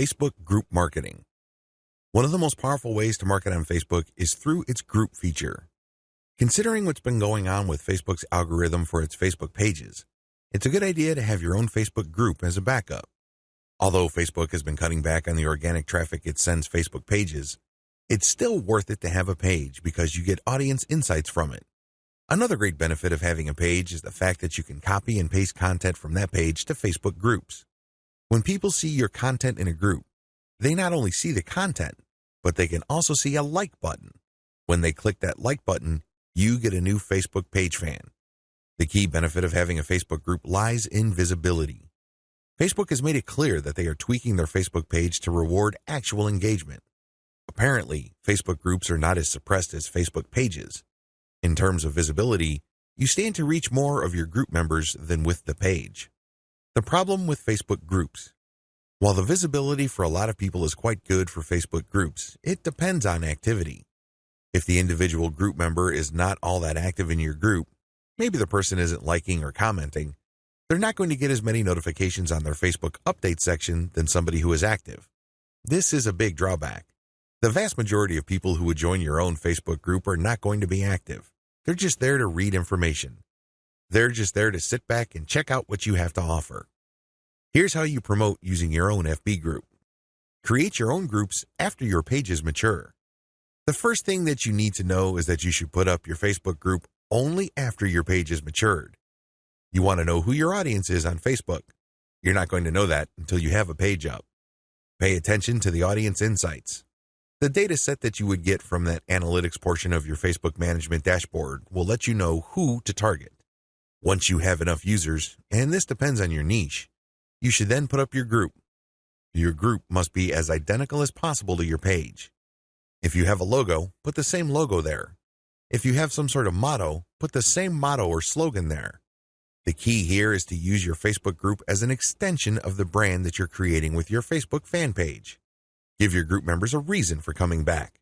Facebook group marketing. One of the most powerful ways to market on Facebook is through its group feature. Considering what's been going on with Facebook's algorithm for its Facebook pages, it's a good idea to have your own Facebook group as a backup. Although Facebook has been cutting back on the organic traffic it sends Facebook pages, it's still worth it to have a page because you get audience insights from it. Another great benefit of having a page is the fact that you can copy and paste content from that page to Facebook groups. When people see your content in a group, they not only see the content, but they can also see a like button. When they click that like button, you get a new Facebook page fan. The key benefit of having a Facebook group lies in visibility. Facebook has made it clear that they are tweaking their Facebook page to reward actual engagement. Apparently, Facebook groups are not as suppressed as Facebook pages. In terms of visibility, you stand to reach more of your group members than with the page. The problem with Facebook groups. While the visibility for a lot of people is quite good for Facebook groups, it depends on activity. If the individual group member is not all that active in your group, maybe the person isn't liking or commenting, they're not going to get as many notifications on their Facebook update section than somebody who is active. This is a big drawback. The vast majority of people who would join your own Facebook group are not going to be active. They're just there to read information. They're just there to sit back and check out what you have to offer. Here's how you promote using your own FB group. Create your own groups after your pages mature. The first thing that you need to know is that you should put up your Facebook group only after your page is matured. You want to know who your audience is on Facebook. You're not going to know that until you have a page up. Pay attention to the audience insights. The data set that you would get from that analytics portion of your Facebook management dashboard will let you know who to target. Once you have enough users, and this depends on your niche, you should then put up your group. Your group must be as identical as possible to your page. If you have a logo, put the same logo there. If you have some sort of motto, put the same motto or slogan there. The key here is to use your Facebook group as an extension of the brand that you're creating with your Facebook fan page. Give your group members a reason for coming back.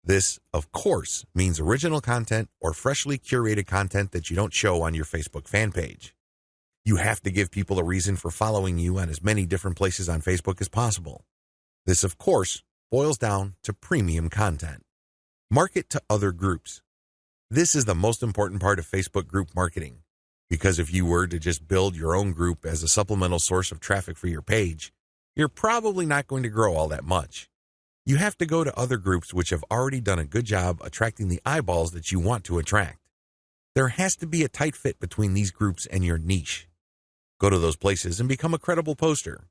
This, of course, means original content or freshly curated content that you don't show on your Facebook fan page. You have to give people a reason for following you on as many different places on Facebook as possible. This, of course, boils down to premium content. Market to other groups. This is the most important part of Facebook group marketing, because if you were to just build your own group as a supplemental source of traffic for your page, you're probably not going to grow all that much. You have to go to other groups which have already done a good job attracting the eyeballs that you want to attract. There has to be a tight fit between these groups and your niche. Go to those places and become a credible poster.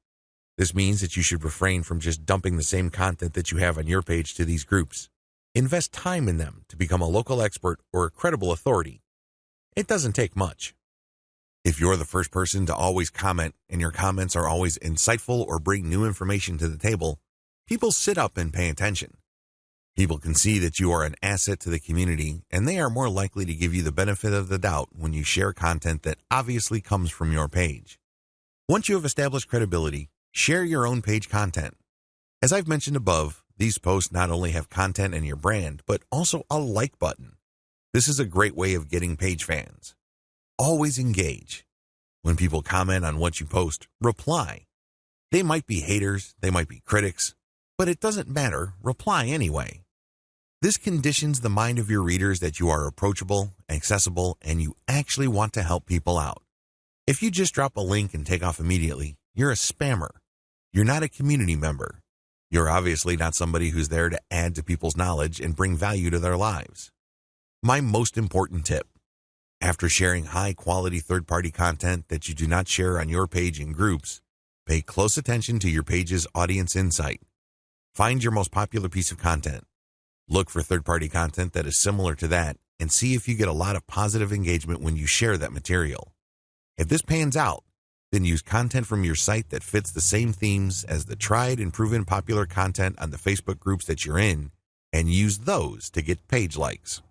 This means that you should refrain from just dumping the same content that you have on your page to these groups. Invest time in them to become a local expert or a credible authority. It doesn't take much. If you're the first person to always comment and your comments are always insightful or bring new information to the table, people sit up and pay attention. People can see that you are an asset to the community, and they are more likely to give you the benefit of the doubt when you share content that obviously comes from your page. Once you have established credibility, share your own page content. As I've mentioned above, these posts not only have content and your brand, but also a like button. This is a great way of getting page fans. Always engage. When people comment on what you post, reply. They might be haters, they might be critics, but it doesn't matter, reply anyway. This conditions the mind of your readers that you are approachable, accessible, and you actually want to help people out. If you just drop a link and take off immediately, you're a spammer. You're not a community member. You're obviously not somebody who's there to add to people's knowledge and bring value to their lives. My most important tip: after sharing high-quality third-party content that you do not share on your page in groups, pay close attention to your page's audience insight. Find your most popular piece of content. Look for third-party content that is similar to that and see if you get a lot of positive engagement when you share that material. If this pans out, then use content from your site that fits the same themes as the tried and proven popular content on the Facebook groups that you're in, and use those to get page likes.